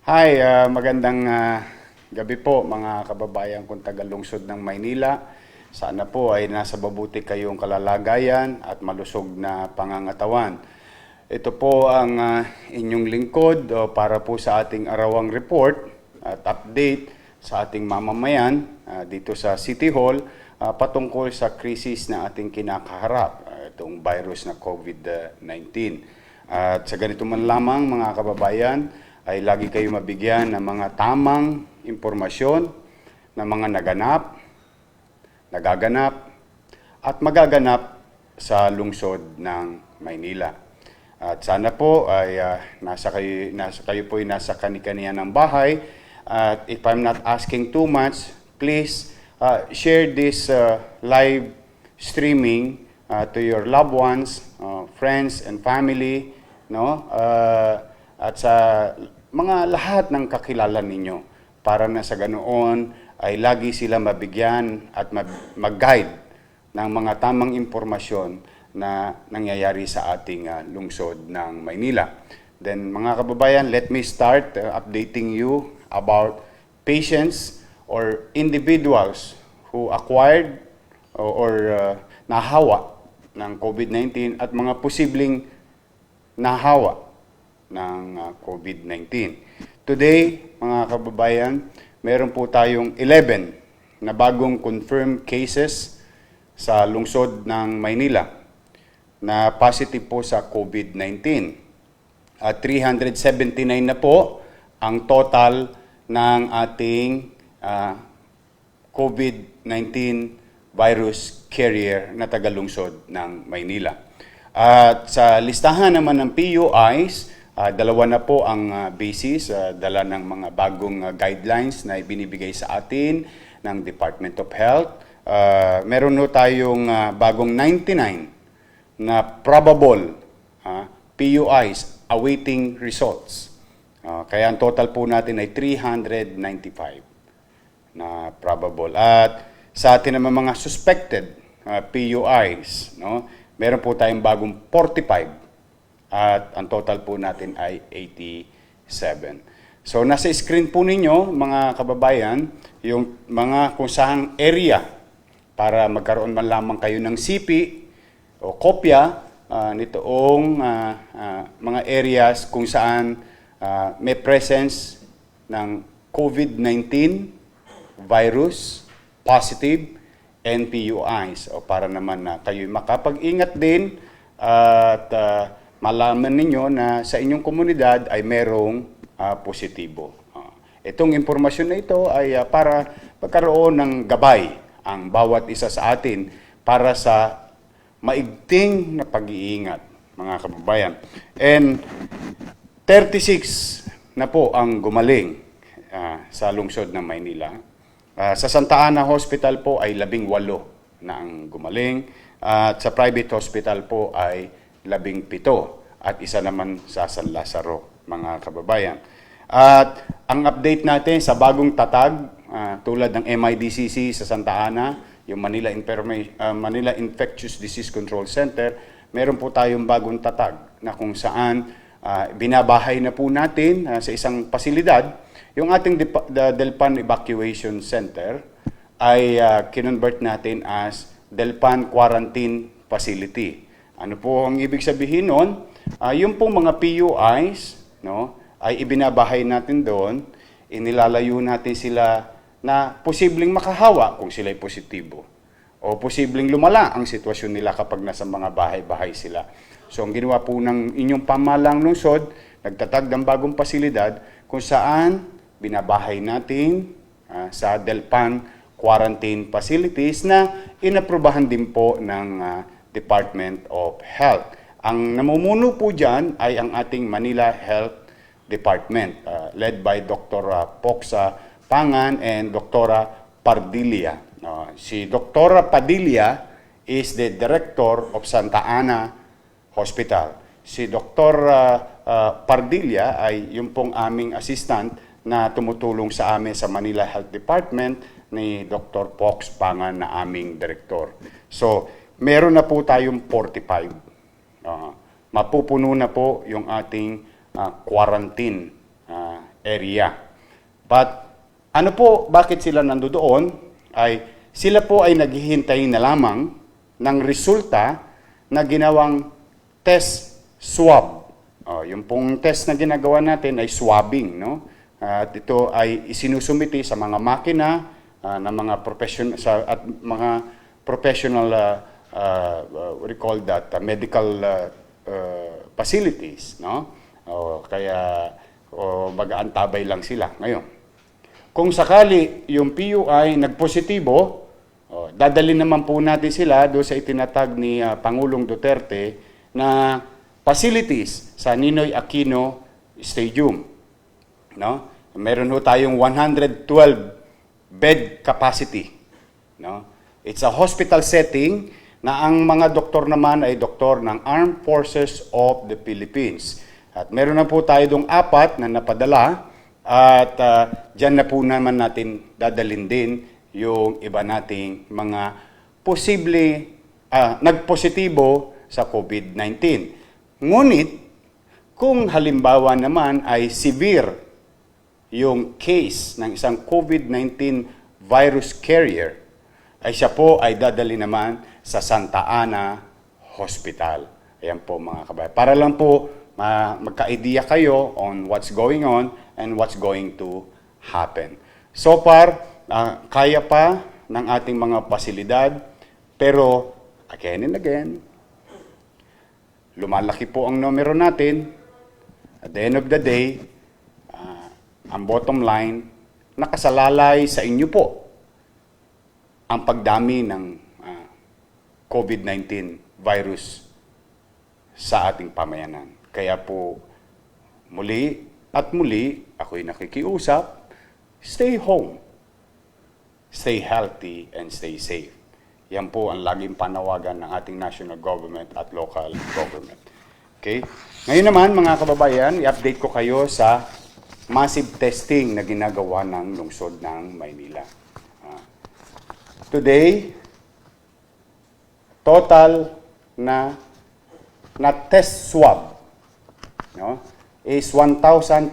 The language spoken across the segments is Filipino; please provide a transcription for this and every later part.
Hi, magandang gabi po mga kababayan kong taga-lungsod ng Maynila. Sana po ay nasa mabuti kayong kalalagayan at malusog na pangangatawan. Ito po ang inyong lingkod para po sa ating arawang report at update sa ating mamamayan dito sa City Hall patungkol sa krisis na ating kinakaharap, itong virus na COVID-19. At sa ganito man lamang mga kababayan, ay lagi kayo mabigyan ng mga tamang impormasyon ng mga nagaganap, at magaganap sa lungsod ng Maynila. At sana po ay nasa kayo po ay nasa kani-kaniya ng bahay. At if I'm not asking too much, please share this live streaming to your loved ones, friends and family, no? At sa mga lahat ng kakilala ninyo para na sa ganoon ay lagi sila mabigyan at mag-guide ng mga tamang impormasyon na nangyayari sa ating lungsod ng Maynila. Then mga kababayan, let me start updating you about patients or individuals who acquired or nahawa ng COVID-19 at mga posibleng nahawa ng COVID-19. Today, mga kababayan, meron po tayong 11 na bagong confirmed cases sa lungsod ng Maynila na positive po sa COVID-19. At 379 na po ang total ng ating COVID-19 virus carrier na taga-lungsod ng Maynila. At sa listahan naman ng PUIs, dalawa na po ang basis, dala ng mga bagong guidelines na ibinibigay sa atin ng Department of Health. Meron no tayong bagong 99 na probable PUIs awaiting results. Kaya ang total po natin ay 395 na probable. At sa atin naman mga suspected PUIs, no, meron po tayong bagong 45. At ang total po natin ay 87. So nasa screen po ninyo mga kababayan yung mga kung saan area para magkaroon man lamang kayo ng CP o kopya nitoong mga areas kung saan may presence ng COVID-19 virus positive and PUIs o para naman na kayo makapag-ingat din at malaman ninyo na sa inyong komunidad ay merong positibo. Itong impormasyon na ito ay para magkaroon ng gabay ang bawat isa sa atin para sa maigting na pag-iingat, mga kababayan. And 36 na po ang gumaling sa lungsod ng Maynila. Sa Santa Ana Hospital po ay 18 na ang gumaling. At sa private hospital po ay 17 at isa naman sa San Lazaro, mga kababayan. At ang update natin sa bagong tatag tulad ng MIDCC sa Santa Ana, yung Manila Infectious Disease Control Center, meron po tayong bagong tatag na kung saan binabahay na po natin sa isang pasilidad. Yung ating Delpan Evacuation Center ay kinonvert natin as Delpan Quarantine Facility. Ano po ang ibig sabihin nun? Yung pong mga PUIs, no, ay ibinabahay natin doon, inilalayo natin sila na posibleng makahawa kung sila'y positibo. O posibleng lumala ang sitwasyon nila kapag nasa mga bahay-bahay sila. So ang ginawa po ng inyong pamahalang lungsod, nagtatag ng bagong pasilidad kung saan binabahay natin sa Delpan Quarantine Facilities na inaprubahan din po ng Department of Health. Ang namumuno po dyan ay ang ating Manila Health Department led by Dr. Poxa Pangan and Dr. Pardilla. Si Dr. Padilla is the Director of Santa Ana Hospital. Si Dr. Pardilla ay yung pong aming assistant na tumutulong sa amin sa Manila Health Department ni Dr. Pox Pangan na aming Director. So, meron na po tayong 45. Mapupuno na po yung ating quarantine area. But ano po, bakit sila nandoon? Ay sila po ay naghihintay na lamang ng resulta na ginawang test swab. Yung pong test na ginagawa natin ay swabbing, no? At ito ay isinusumiti sa mga makina ng mga professional what do you call that, medical facilities, no? Kaya mag-aantabay lang sila ngayon. Kung sakali yung PUI nagpositibo, dadalhin naman po natin sila doon sa itinatag ni Pangulong Duterte na facilities sa Ninoy Aquino Stadium. No? Meron ho tayong 112 bed capacity. No? It's a hospital setting na ang mga doktor naman ay doktor ng Armed Forces of the Philippines. At meron na po tayo dong 4 na napadala at dyan na po naman natin dadalhin din yung iba nating mga posible nagpositibo sa COVID-19. Ngunit, kung halimbawa naman ay severe yung case ng isang COVID-19 virus carrier, ay siya po ay dadali naman sa Santa Ana Hospital. Ayan po mga kabayan. Para lang po magka-idea kayo on what's going on and what's going to happen. So far, kaya pa ng ating mga pasilidad, pero again and again, lumalaki po ang numero natin. At the end of the day, ang bottom line, nakasalalay sa inyo po ang pagdami ng COVID-19 virus sa ating pamayanan. Kaya po, muli at muli, ako'y nakikiusap, stay home, stay healthy, and stay safe. Yan po ang laging panawagan ng ating national government at local government. Okay? Ngayon naman, mga kababayan, i-update ko kayo sa massive testing na ginagawa ng lungsod ng Maynila. Today, total na test swab, no, is 1,530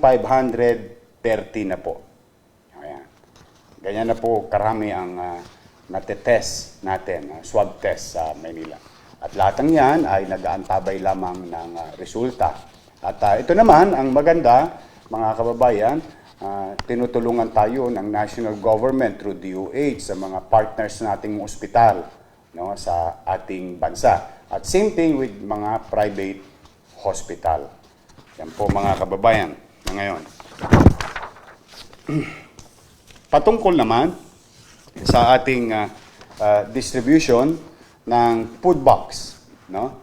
na po. Ayan. Ganyan na po karami ang natetest natin, swab test sa Maynila. At lahat ng yan ay nag-aantabay lamang ng resulta. At ito naman, ang maganda, mga kababayan, tinutulungan tayo ng national government through DOH sa mga partners nating ospital, no, sa ating bansa. At same thing with mga private hospital. Yan po mga kababayan na ngayon. Patungkol naman sa ating distribution ng food box, no?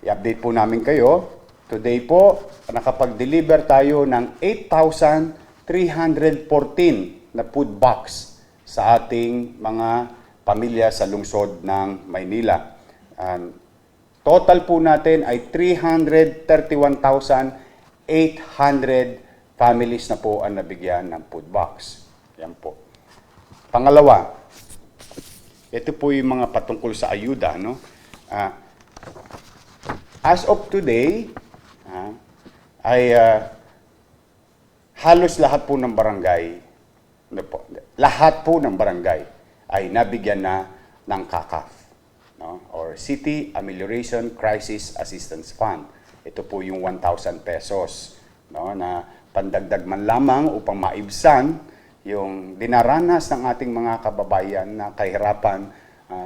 I-update po namin kayo. Today po, nakapag-deliver tayo ng 8,314 na food box sa ating mga pamilya sa lungsod ng Maynila. Total po natin ay 331,800 families na po ang nabigyan ng food box. Yan po. Pangalawa, ito po yung mga patungkol sa ayuda, no? As of today, ay halos lahat po ng barangay, ay nabigyan na ng CACAF, no? Or City Amelioration Crisis Assistance Fund. Ito po yung 1,000 pesos, no, na pandagdag man lamang upang maibsan yung dinaranas ng ating mga kababayan na kahirapan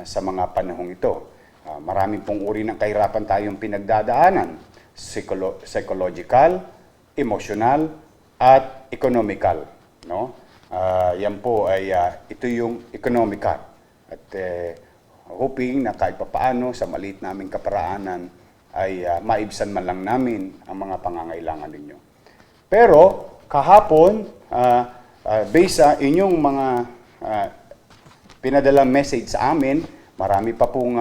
sa mga panahong ito. Maraming pong uri ng kahirapan tayong pinagdadaanan. Psychological, emotional, at economical. No? Yan po ay ito yung economical. At hoping na kahit papaano sa maliit naming kaparaanan ay maibsan man lang namin ang mga pangangailangan ninyo. Pero kahapon, based sa inyong mga pinadalang message sa amin, marami pa pong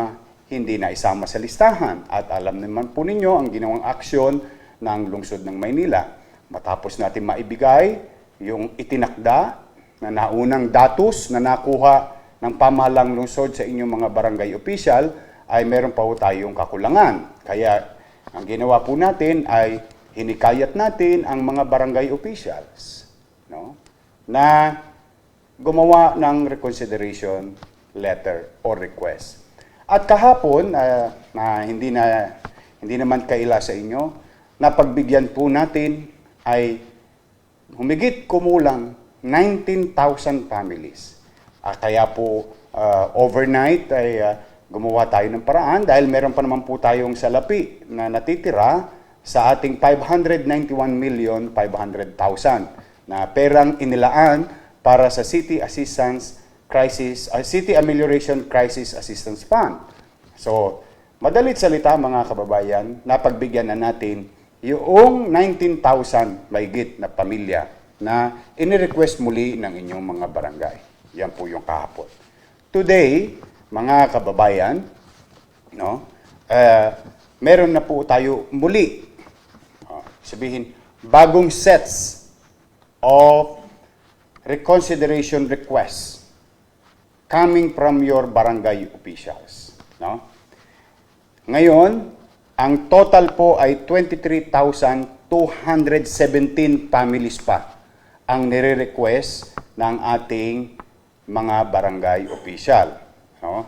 hindi na isama sa listahan. At alam naman po ninyo ang ginawang aksyon ng lungsod ng Maynila. Matapos natin maibigay yung itinakda na naunang datos na nakuha ng pamahalang lungsod sa inyong mga barangay official, ay meron pa po tayong kakulangan. Kaya ang ginawa po natin ay hinikayat natin ang mga barangay officials no, na gumawa ng reconsideration letter or request. At kahapon, na hindi naman kaila sa inyo, napagbigyan po natin ay humigit kumulang 19,000 families. Kaya po overnight ay gumawa tayo ng paraan dahil meron pa naman po tayong salapi na natitira sa ating 591,500,000 na perang inilaan para sa City Amelioration Crisis Assistance Fund. So, madalit salita mga kababayan, napagbigyan na natin yung 19,000 mahigit na pamilya na inirequest muli ng inyong mga barangay. Yan po yung kahapon. Today, mga kababayan, no, meron na po tayo muli, sabihin, bagong sets of reconsideration requests coming from your barangay officials. No? Ngayon, ang total po ay 23,217 families pa ang nire-request ng ating mga barangay official. No?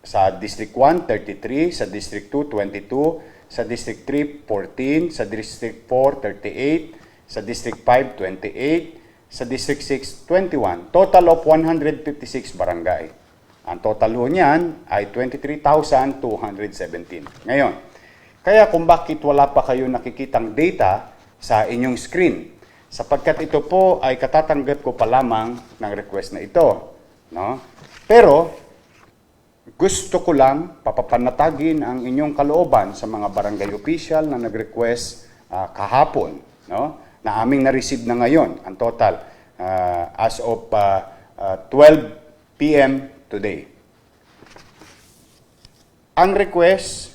Sa District 1, 33, sa District 2, 22, sa District 3, 14, sa District 4, 38, sa District 5, 28, sa District 6, 21. Total of 156 barangay. Ang total ho niyan ay 23,217. Ngayon, kaya kung bakit wala pa kayo nakikitang data sa inyong screen, sapagkat ito po ay katatanggap ko pa lamang ng request na ito. No? Pero, gusto ko lang papapanatagin ang inyong kalooban sa mga barangay official na nag-request kahapon, no? Na aming na-receive na ngayon, ang total, as of 12 p.m. today. Ang request,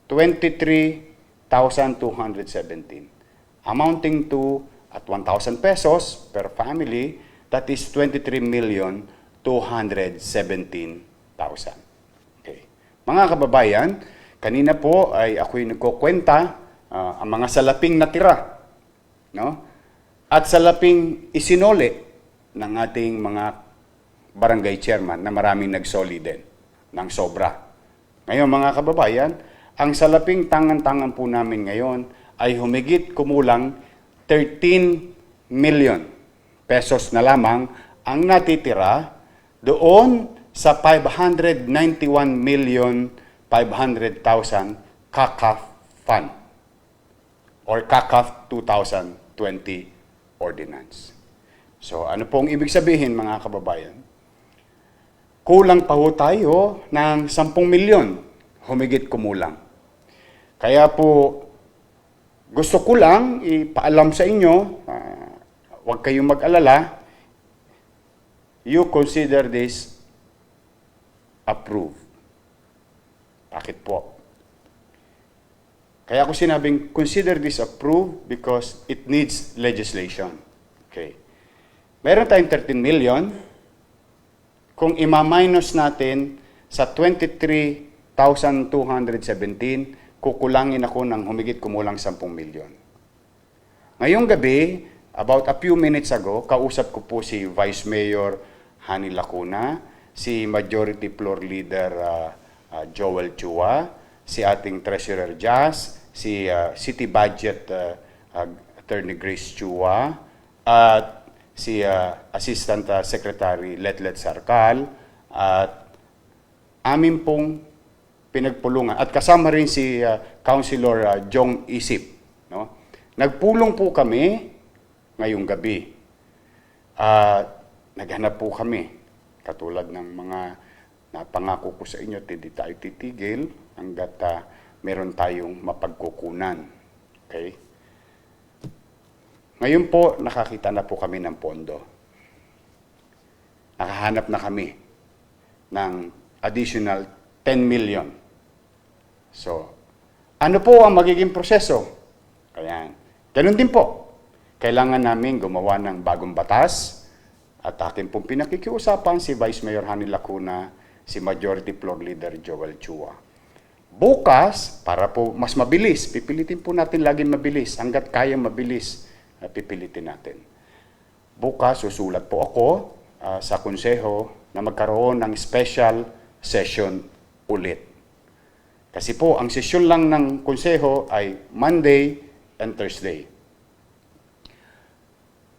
23,217, amounting to at 1,000 pesos per family, that is 23,217,000. Okay. Mga kababayan, kanina po ay ako'y nagkukwenta ang mga salaping natira, no? At salaping isinoli ng ating mga barangay chairman na maraming nagsoli din ng sobra. Ngayon mga kababayan, ang salaping tangan-tangan po namin ngayon ay humigit kumulang 13 million pesos na lamang ang natitira doon sa 591,500,000 CACAF Fund or CACAF 2020 Ordinance. So ano pong ibig sabihin mga kababayan? Kulang pa ho tayo ng 10 milyon, humigit kumulang. Kaya po gusto ko lang ipaalam sa inyo, huwag kayong mag-alala, you consider this approved. Bakit po? Kaya ako sinabing, consider this approved because it needs legislation. Okay. Meron tayong 13 million. Kung ima-minus natin sa 23,217, kukulangin ako ng humigit kumulang 10 milyon. Ngayong gabi, about a few minutes ago, kausap ko po si Vice Mayor Hani Lacuna, si Majority Floor Leader Joel Chua, si ating Treasurer Jazz, si City Budget Attorney Grace Chua, at si Assistant Secretary Letlet Sarkal, at amin pong pinagpulungan. At kasama rin si Councilor Jong Isip. No? Nagpulong po kami ngayong gabi. Naghanap po kami. Katulad ng mga napangako ko sa inyo, hindi tayo titigil hanggat meron tayong mapagkukunan. Okay? Ngayon po, nakakita na po kami ng pondo. Nakahanap na kami ng additional 10 million. So, ano po ang magiging proseso? Ayan. Ganun din po. Kailangan namin gumawa ng bagong batas. At akin pong pinakikiusapan si Vice Mayor Hani Lacuna, si Majority Floor Leader Joel Chua. Bukas, para po mas mabilis, pipilitin po natin laging mabilis, hanggat kayang mabilis. na pipilitin natin. Bukas, susulat po ako sa konseho na magkaroon ng special session ulit. Kasi po, ang sesyon lang ng konseho ay Monday and Thursday.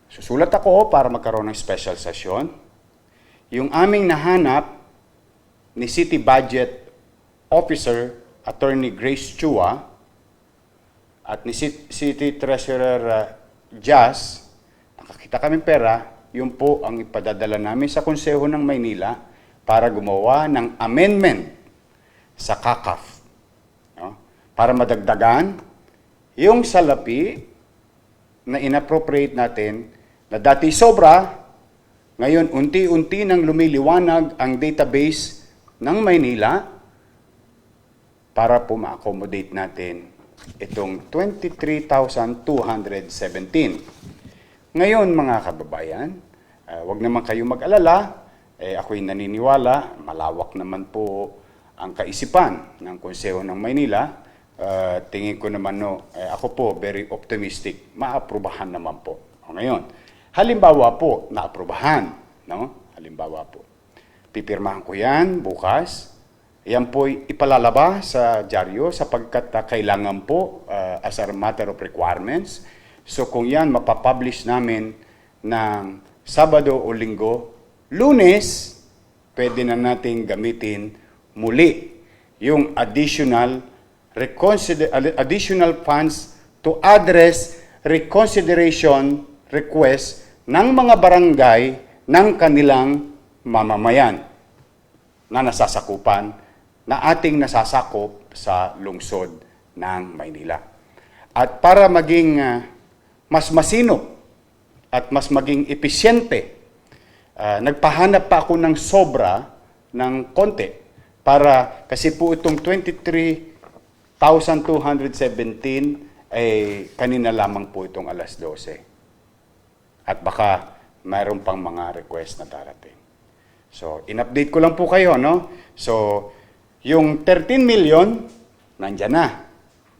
Susulat ako para magkaroon ng special session. Yung aming nahanap ni City Budget Officer Attorney Grace Chua at ni City Treasurer Jazz, nakakita kami pera, yun po ang ipadadala namin sa Konseho ng Maynila para gumawa ng amendment sa CACAF. No? Para madagdagan yung salapi na inappropriate natin na dati sobra, ngayon unti-unti nang lumiliwanag ang database ng Maynila para po ma-accommodate natin itong 23,217. Ngayon mga kababayan, wag naman kayo mag-alala, ako'y naniniwala, malawak naman po ang kaisipan ng Konseho ng Maynila. Tingin ko naman, ako po very optimistic, maaprubahan naman po. Ngayon, halimbawa po, naaprubahan, no? Halimbawa po, pipirmahan ko yan bukas. Yan po ipalalaba sa dyaryo sapagkat kailangan po as a matter of requirements. So kung yan mapapublish namin ng Sabado o Linggo, Lunes, pwede na nating gamitin muli yung additional funds to address reconsideration request ng mga barangay ng kanilang mamamayan na nasasakupan, na ating nasasakop sa lungsod ng Maynila. At para maging mas masinop at mas maging episyente, nagpahanap pa ako ng sobra ng konti para, kasi po itong 23,217 ay kanina lamang po itong alas 12. At baka mayroon pang mga request na darating. So, in-update ko lang po kayo, no? So, yung 13 million, nandyan na.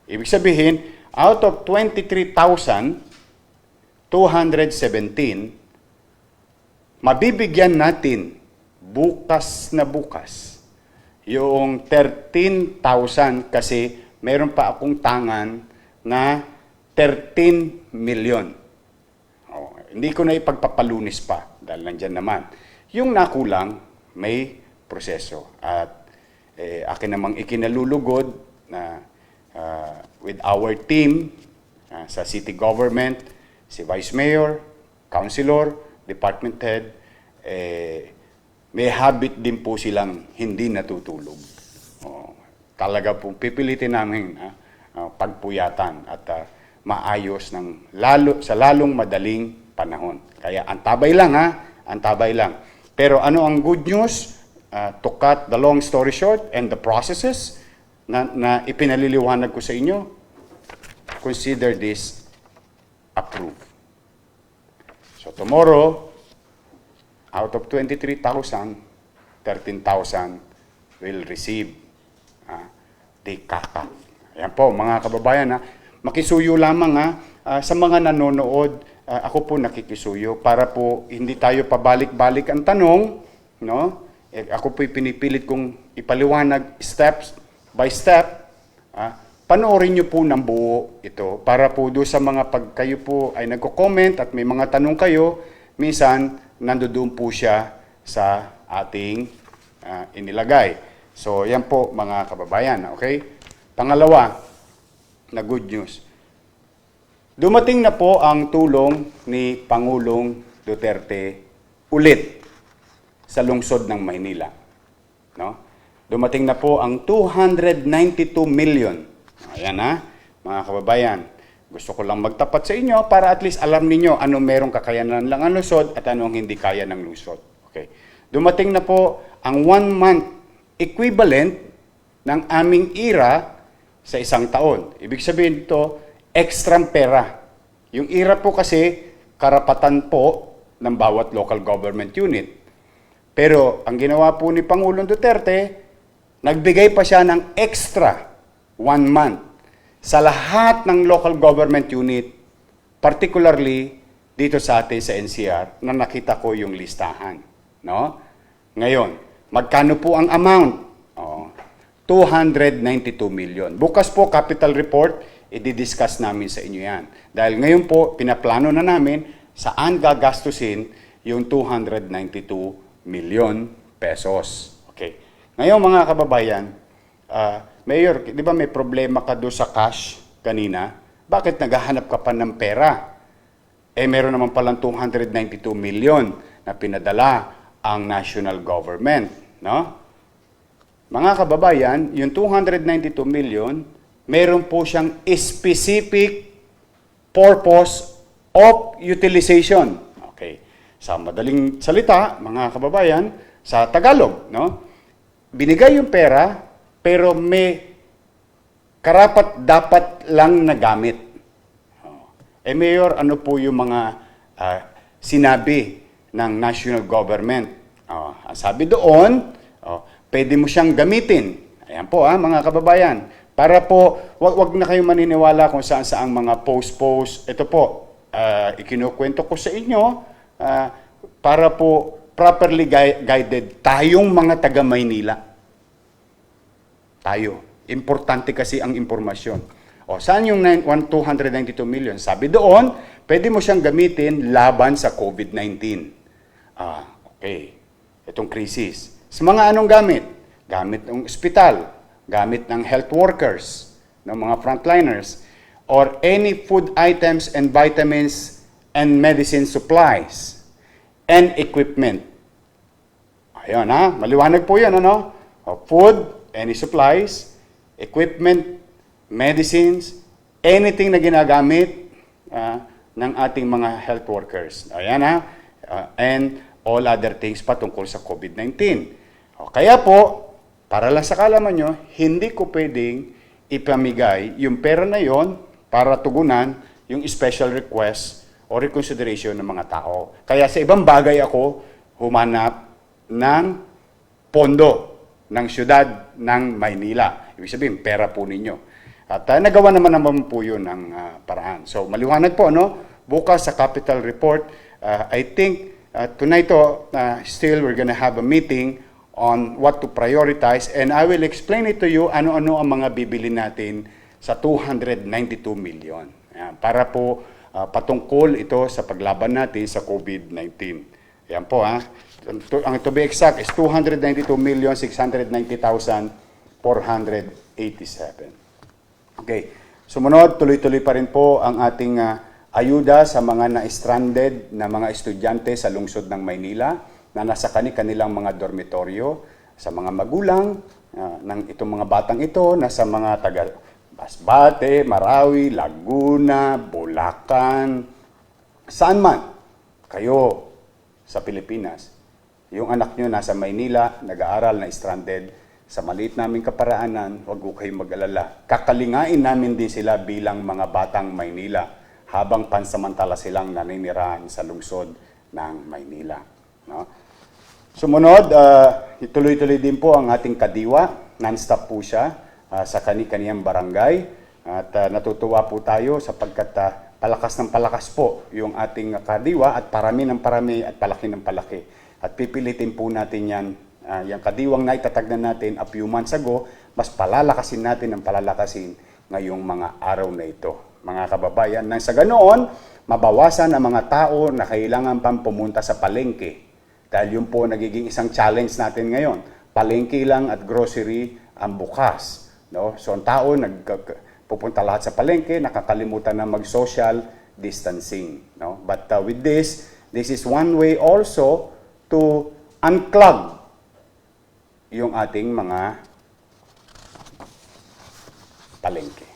Ibig sabihin, out of 23,217, mabibigyan natin bukas na bukas yung 13,000 kasi meron pa akong tangan na 13 million. Hindi ko na ipagpapalunis pa dahil nandyan naman. Yung nakulang, may proseso. At akin namang ikinalulugod na with our team sa city government, si Vice Mayor, Councilor, Department Head, may habit din po silang hindi natutulog. Talaga po pipilitin namin pagpuyatan at maayos sa lalong madaling panahon. Kaya antabay lang antabay lang. Pero ano ang good news? To cut the long story short and the processes na ipinaliliwanag ko sa inyo, consider this approved. So tomorrow, out of 23,000, 13,000 will receive the CACAF. Ayan po mga kababayan, makisuyo lamang sa mga nanonood, ako po nakikisuyo para po hindi tayo pabalik-balik ang tanong, no? Ako po'y pinipilit kong ipaliwanag steps by step. Panoorin niyo po ng buo ito para po doon sa mga pag kayo po ay nagko-comment at may mga tanong kayo, minsan nandoon po siya sa ating inilagay. So yan po mga kababayan, okay? Pangalawa na good news. Dumating na po ang tulong ni Pangulong Duterte ulit sa lungsod ng Maynila. No? Dumating na po ang 292 million. Ayan mga kababayan. Gusto ko lang magtapat sa inyo para at least alam niyo ano merong kakayanan lang ang lungsod at anong hindi kaya ng lungsod. Okay. Dumating na po ang 1 month equivalent ng aming IRA sa isang taon. Ibig sabihin ito, extra pera. Yung IRA po kasi karapatan po ng bawat local government unit. Pero ang ginawa po ni Pangulong Duterte, nagbigay pa siya ng extra 1 month sa lahat ng local government unit particularly dito sa atin sa NCR na nakita ko yung listahan. No? Ngayon, magkano po ang amount? 292 million. Bukas po, capital report, i-discuss namin sa inyo yan. Dahil ngayon po, pinaplano na namin saan gagastusin yung 292 million pesos. Okay. Ngayon mga kababayan, Mayor, di ba may problema ka doon sa cash kanina? Bakit naghahanap ka pa ng pera? Meron naman palang 292 million na pinadala ang national government. No? Mga kababayan, yung 292 million, meron po siyang specific purpose of utilization. Okay. Sa madaling salita, mga kababayan, sa Tagalog, no? Binigay yung pera, pero may karapat dapat lang na gamit. Mayor, ano po yung mga sinabi ng national government? Ang sabi doon, pwede mo siyang gamitin. Ayan po mga kababayan. Para po, wag na kayong maniniwala kung saan-saang mga post-post. Ito po, ikinukwento ko sa inyo para po properly guided tayong mga taga Maynila. Tayo. Importante kasi ang impormasyon. Saan yung 292 million? Sabi doon, pwede mo siyang gamitin laban sa COVID-19. Okay. Itong krisis. Sa mga anong gamit? Gamit ng ospital, gamit ng health workers, ng mga frontliners, or any food items and vitamins and medicine supplies and equipment. Ayun maliwanag po yan, ano? Food, any supplies, equipment, medicines, anything na ginagamit ng ating mga health workers. Ayan and all other things patungkol sa COVID-19. Kaya po, para lang sa kalaman nyo, hindi ko pwedeng ipamigay yung pera na yon para tugunan yung special request o reconsideration ng mga tao. Kaya sa ibang bagay ako humanap ng pondo ng siyudad ng Maynila. Ibig sabihin, pera po ninyo. At nagawa naman po yun ng paraan. So, maliwanag po, no? Bukas sa capital report, I think tonight, still we're gonna have a meeting on what to prioritize, and I will explain it to you ano-ano ang mga bibili natin sa 292 million. Ayan, para po patungkol ito sa paglaban natin sa COVID-19. Ayan po ang to be exact is 292,690,487. Okay. Sumunod, tuloy-tuloy pa rin po ang ating ayuda sa mga na-stranded na mga estudyante sa lungsod ng Maynila na nasa kanilang mga dormitoryo, sa mga magulang ng itong mga batang ito, nasa mga taga Masbate, Marawi, Laguna, Bulacan, saan man kayo sa Pilipinas. Yung anak nyo nasa Maynila, nag-aaral na stranded, sa maliit naming kaparaanan, huwag ko kayong mag-alala. Kakalingain namin din sila bilang mga batang Maynila habang pansamantala silang naninirahan sa lungsod ng Maynila. No? Sumunod, ituloy-tuloy din po ang ating kadiwa. Non-stop po siya sa kani-kaniyang barangay. At natutuwa po tayo sapagkat palakas ng palakas po yung ating kadiwa at parami ng parami at palaki ng palaki. At pipilitin po natin yan, yung kadiwang na itatag na natin a few months ago, mas palalakasin natin ang palalakasin ngayong mga araw na ito. Mga kababayan, nang sa ganoon, mabawasan ang mga tao na kailangan pang pumunta sa palengke. Dahil yun po nagiging isang challenge natin ngayon. Palengke lang at grocery ang bukas. No? So ang tao pupunta lahat sa palengke, nakakalimutan na mag-social distancing. No? But with this is one way also to unclog yung ating mga palengke.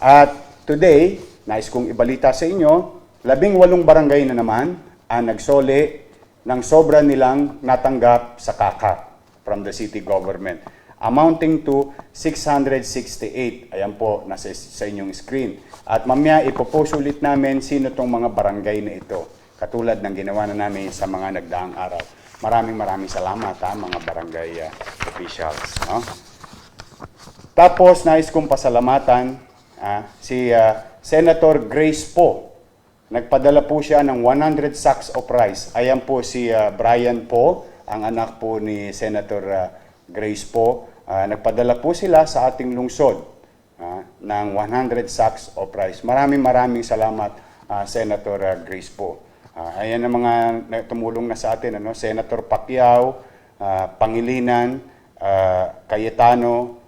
At today, nais kong ibalita sa inyo, 18 barangay na naman ang nagsoli ng sobra nilang natanggap sa KAKA from the city government, amounting to 668. Ayan po, nasa sa inyong screen. At mamaya ipopost ulit namin sino tong mga barangay na ito, katulad ng ginawa na namin sa mga nagdaang araw. Maraming salamat mga barangay officials. No? Tapos, nais kong pasalamatan si Senator Grace Poe Nagpadala po siya ng 100 sacks of rice. Ayan po si Brian po, ang anak po ni Senator Grace po. Nagpadala po sila sa ating lungsod ng 100 sacks of rice. Maraming salamat, Senator Grace po. Ayan ang mga tumulong na sa atin, Senator Pacquiao, Pangilinan, Cayetano,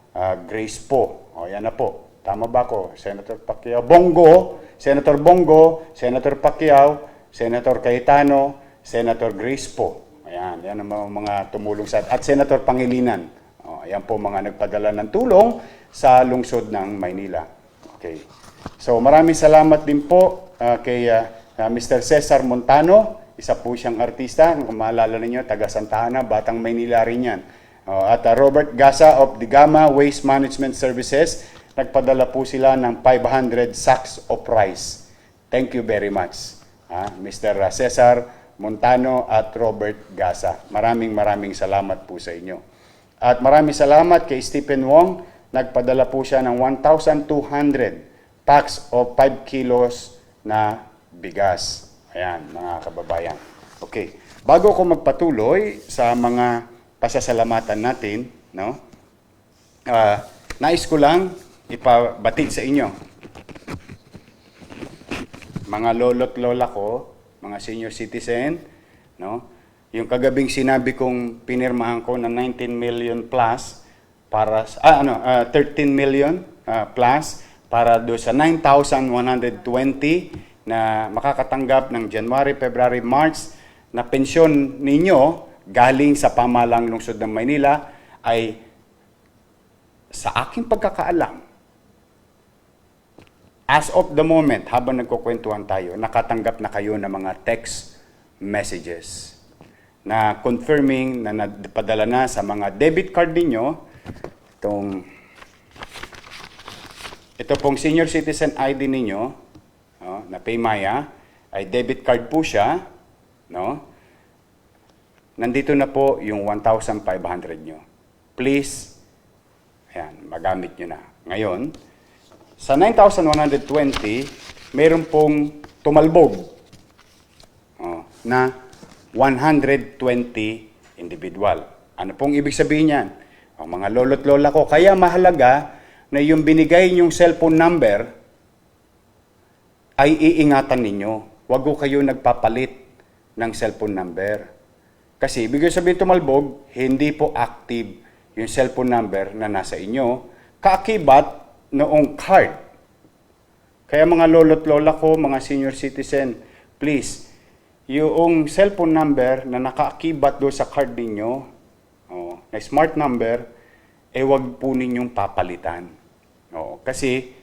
Grace po. O, yan na po. Tama ba ko? Senator Pacquiao. Senator Bongo, Senator Pacquiao, Senator Cayetano, Senator Grace po. Ayan, yan ang mga tumulong sa at Senator Pangilinan. O, ayan po mga nagpadala ng tulong sa lungsod ng Maynila. Okay. So maraming salamat din po kay Mr. Cesar Montano. Isa po siyang artista. Kung maalala ninyo, taga Santa Ana, Batang Maynila rin yan. At Robert Gasa of the Gama Waste Management Services, nagpadala po sila ng 500 sacks of rice. Thank you very much, Mr. Cesar Montano at Robert Gasa. Maraming salamat po sa inyo. At maraming salamat kay Stephen Wong. Nagpadala po siya ng 1,200 packs of 5 kilos na bigas. Ayan, mga kababayan. Okay. Bago ko magpatuloy sa mga pasasalamatan natin, nais ko lang ipabatid sa inyo. Mga lolo't lola ko, mga senior citizen, yung kagabing sinabi kong pinirmahan ko na 19 million plus para 13 million plus para do sa 9,120 na makakatanggap ng January, February, March na pensyon ninyo galing sa pamahalang lungsod ng Maynila ay sa aking pagkakaalam, as of the moment, habang nagkukwentuhan tayo, nakatanggap na kayo ng mga text messages na confirming na napadala na sa mga debit card ninyo ito pong senior citizen ID ninyo na Paymaya ay debit card po siya, nandito na po yung 1,500 nyo. Please, ayan, magamit nyo na. Ngayon, sa 9,120, meron pong tumalbog na 120 individual. Ano pong ibig sabihin yan? Ang mga lolo't lola ko, kaya mahalaga na yung binigay nyong cellphone number ay iingatan ninyo. Huwag ko kayo nagpapalit ng cellphone number. Kasi ibig sabihin tumalbog, hindi po active yung cellphone number na nasa inyo. Kaakibat noong card. Kaya mga lolo't lola ko, mga senior citizen, please, yung cellphone number na nakaakibat do sa card ninyo, na smart number, wag po ninyong papalitan. Kasi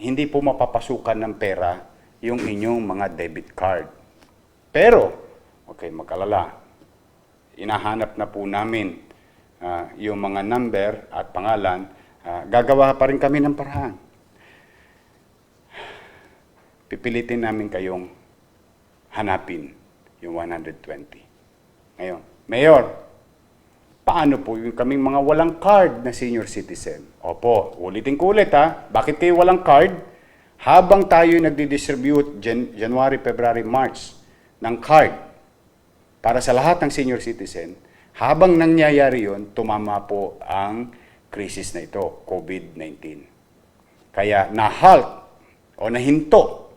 hindi po mapapasukan ng pera yung inyong mga debit card. Pero, okay, mag-alala, inahanap na po namin yung mga number at pangalan. Gagawa pa rin kami ng paraan. Pipilitin namin kayong hanapin yung 120. Ngayon, Mayor, paano po yung kaming mga walang card na senior citizen? Opo, ulitin ko ulit Bakit kayo walang card? Habang tayo nagdi-distribute January, February, March ng card para sa lahat ng senior citizen, habang nangyayari yun, tumama po ang krisis na ito, COVID-19. Kaya na-halt o nahinto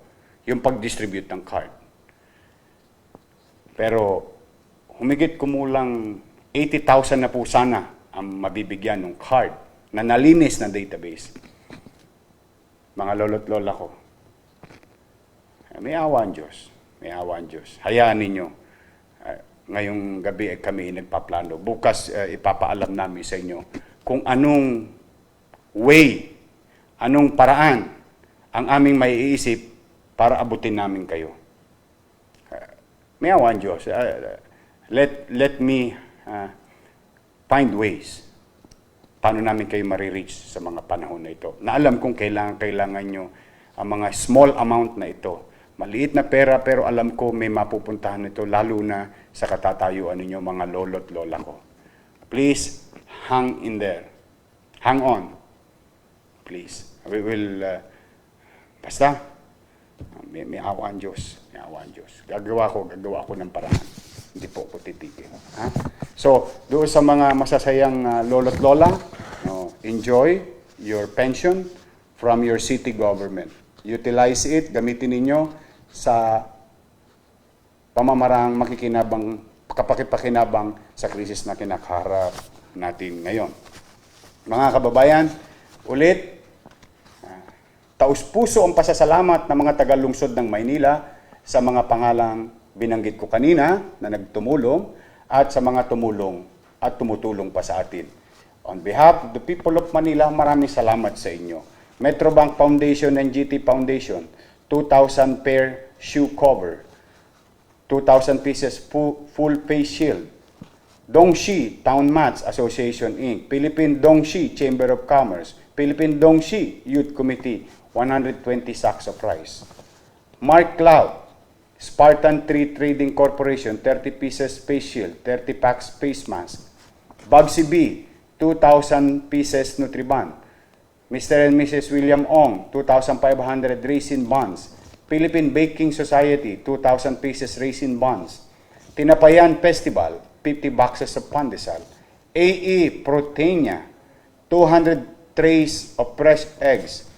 yung pag-distribute ng card. Pero humigit kumulang 80,000 na po sana ang mabibigyan ng card na nalinis na database. Mga lolo't lola ko, may awa ang Diyos. May awa ang Diyos. Hayaan ninyo. Ngayong gabi ay kami nagpaplano. Bukas ipapaalam namin sa inyo kung anong way, anong paraan ang aming maiisip para abutin namin kayo. May awa ang Diyos. Let me find ways paano namin kayo marireach sa mga panahon na ito. Na alam kong kailangan nyo ang mga small amount na ito. Maliit na pera pero alam ko may mapupuntahan ito lalo na sa katatayuan ninyo mga lolo't lola ko. Please, hang in there. Hang on. Please. We will, basta, May awa ang Diyos. May awa ang Diyos. Gagawa ko ng paraan. Hindi po ako titigil. Ha? So, doon sa mga masasayang lolo't lola, no, enjoy your pension from your city government. Utilize it, gamitin ninyo sa pamamarang kapakipakinabang sa krisis na kinakaharap natin ngayon. Mga kababayan, ulit, taus-puso ang pasasalamat ng mga taga-lungsod ng Maynila sa mga pangalang binanggit ko kanina na nagtumulong at sa mga tumulong at tumutulong pa sa atin. On behalf of the people of Manila, maraming salamat sa inyo. Metrobank Foundation and GT Foundation, 2,000 pair shoe cover, 2,000 pieces full face shield. Dongshi Town Mats Association Inc., Philippine Dongshi Chamber of Commerce, Philippine Dongshi Youth Committee, 120 sacks of rice. Mark Cloud, Spartan Tree Trading Corporation, 30 pieces face shield, 30 packs face mask. Bugsy B, 2,000 pieces Nutriban. Mr. and Mrs. William Ong, 2,500 raisin buns. Philippine Baking Society, 2,000 pieces raisin buns. Tinapayan Festival, 50 boxes of pandesal. AE Proteina, 200 trays of fresh eggs.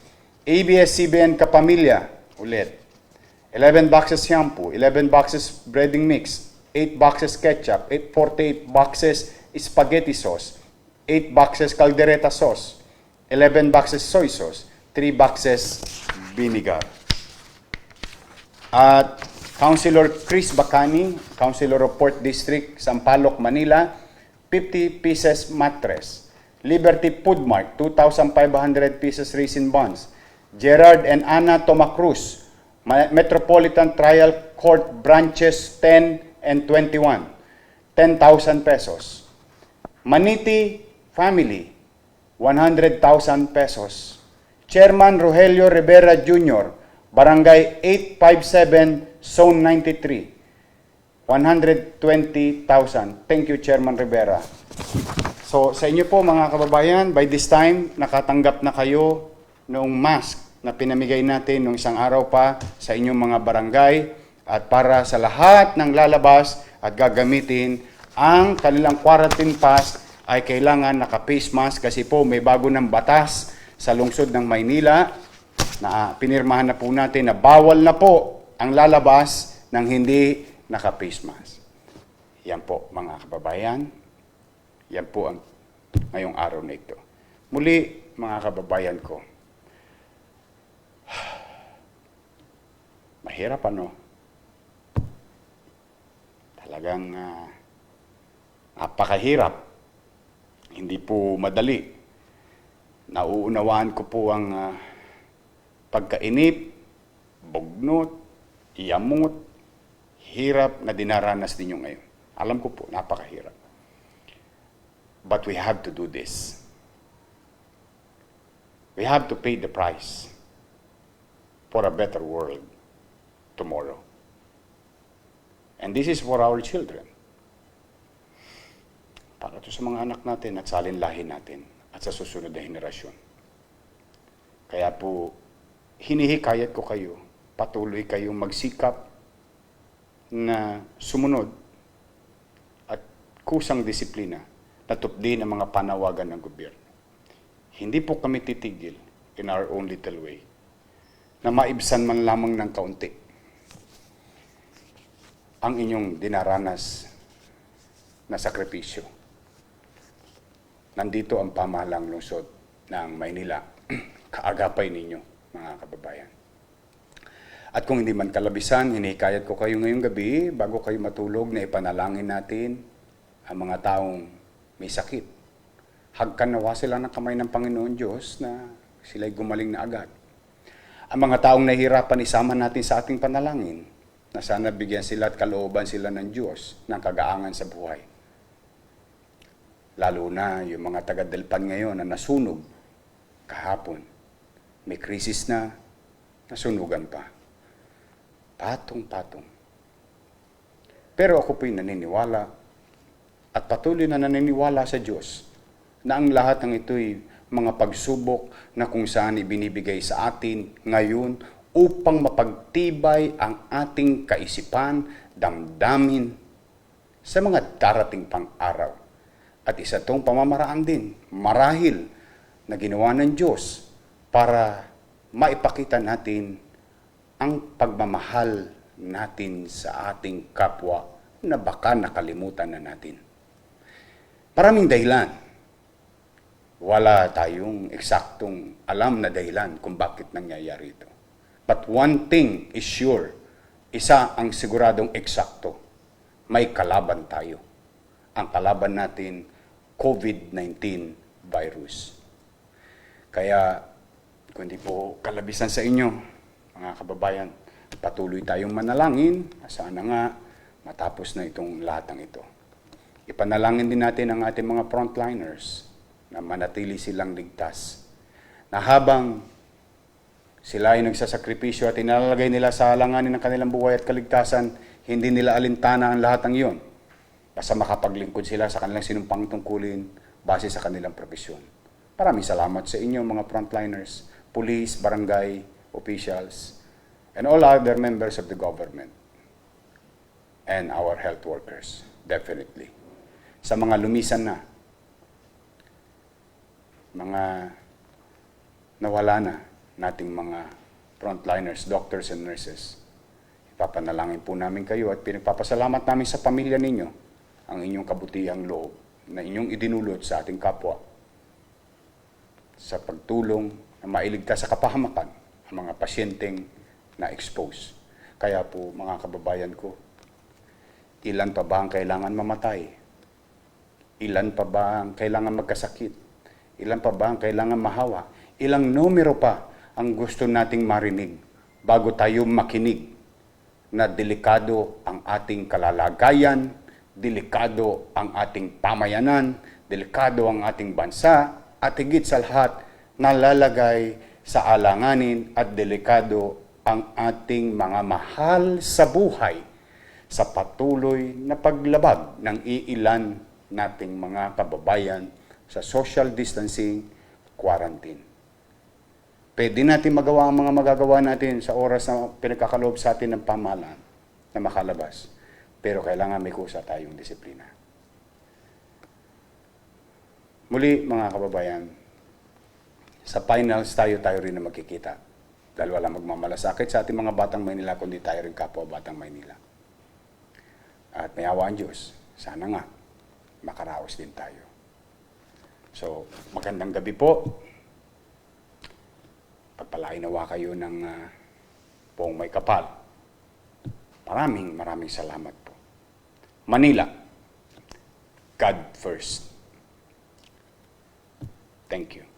ABS-CBN Kapamilya, ulit. 11 boxes shampoo, 11 boxes breading mix, 8 boxes ketchup, 48 boxes spaghetti sauce, 8 boxes caldereta sauce, 11 boxes soy sauce, 3 boxes vinegar. At Councilor Chris Bacani, Councilor of Port District, Sampaloc, Manila, 50 pieces mattress. Liberty Food Mart, 2,500 pieces raisin buns. Gerard and Ana Tomacruz, Metropolitan Trial Court Branches 10 and 21, 10,000 pesos. Maniti Family, 100,000 pesos. Chairman Rogelio Rivera Jr., Barangay 857, Zone 93, 120,000. Thank you, Chairman Rivera. So, sa inyo po mga kababayan, by this time, nakatanggap na kayo noong mask na pinamigay natin noong isang araw pa sa inyong mga barangay, at para sa lahat ng lalabas at gagamitin ang kanilang quarantine pass ay kailangan naka-face mask kasi po may bago ng batas sa lungsod ng Maynila na pinirmahan na po natin na bawal na po ang lalabas ng hindi naka-face mask. Yan po mga kababayan, yan po ang ngayong araw na ito. Muli mga kababayan ko, mahirap ano? Talagang napakahirap. Hindi po madali. Nauunawaan ko po ang pagkainip, bugnot, iyamot, hirap na dinaranas ninyo ngayon. Alam ko po, napakahirap. But we have to do this. We have to pay the price for a better world tomorrow. And this is for our children. Para ito sa mga anak natin at sa alinlahin natin at sa susunod na henerasyon. Kaya po, hinihikayat ko kayo, patuloy kayong magsikap na sumunod at kusang disiplina na tupdin ang mga panawagan ng gobyerno. Hindi po kami titigil in our own little way na maibsan man lamang ng kaunti ang inyong dinaranas na sakripisyo. Nandito ang pamahalang lungsod ng Maynila. Kaagapay ninyo, mga kababayan. At kung hindi man kalabisan, hinihikayat ko kayo ngayong gabi, bago kayo matulog, na ipanalangin natin ang mga taong may sakit. Hagkan nawa sila ng kamay ng Panginoon Diyos na sila'y gumaling na agad. Ang mga taong nahihirapan, isama natin sa ating panalangin, na sana bigyan sila at kalooban sila ng Diyos ng kagaangan sa buhay. Lalo na yung mga taga-Delpan ngayon na nasunog kahapon. May krisis na, nasunugan pa. Patong-patong. Pero ako po'y naniniwala at patuloy na naniniwala sa Diyos na ang lahat ng ito'y mga pagsubok na kung saan ibinibigay sa atin ngayon upang mapagtibay ang ating kaisipan, damdamin sa mga darating pang araw. At isa itong pamamaraan din, marahil na ginawa ng Diyos para maipakita natin ang pagmamahal natin sa ating kapwa na baka nakalimutan na natin. Maraming dahilan. Wala tayong eksaktong alam na dahilan kung bakit nangyayari ito. But one thing is sure, isa ang siguradong eksakto, may kalaban tayo. Ang kalaban natin, COVID-19 virus. Kaya, kung di po kalabisan sa inyo, mga kababayan, patuloy tayong manalangin, sana nga matapos na itong lahat ng ito. Ipanalangin din natin ang ating mga frontliners na manatili silang ligtas. Na habang sila ay nagsasakripisyo at inalalagay nila sa alanganin ng kanilang buhay at kaligtasan, hindi nila alintana ang lahat ng iyon. Basta makapaglingkod sila sa kanilang sinumpang tungkulin base sa kanilang profesyon. Maraming salamat sa inyo mga frontliners, police, barangay, officials, and all other members of the government and our health workers, definitely. Sa mga lumisan na, mga nawala na nating mga frontliners, doctors and nurses, ipapanalangin po namin kayo at pinagpapasalamat namin sa pamilya ninyo ang inyong kabutihang loob na inyong idinulot sa ating kapwa sa pagtulong na mailigtas sa kapahamakan ang mga pasyenteng na-expose. Kaya po mga kababayan ko, ilan pa ba ang kailangan mamatay? Ilan pa ba ang kailangan magkasakit? Ilan pa ba ang kailangan mahawa? Ilang numero pa ang gusto nating marinig bago tayo makinig na delikado ang ating kalalagayan, delikado ang ating pamayanan, delikado ang ating bansa, at higit sa lahat, nalalagay sa alanganin at delikado ang ating mga mahal sa buhay sa patuloy na paglabag ng iilan nating mga kababayan sa social distancing, quarantine. Pwede natin magawa ang mga magagawa natin sa oras na pinagkakaloob sa atin ng pamahalaan na makalabas. Pero kailangan may kusa tayong disiplina. Muli, mga kababayan, sa finals tayo rin na magkikita. Dahil walang magmamalasakit sa ating mga batang Maynila, kundi tayo rin kapwa batang Maynila. At may awa ang Diyos. Sana nga, makaraos din tayo. So, magandang gabi po. Pagpalain nawa kayo ng poong may kapal. Maraming salamat po. Manila, God first. Thank you.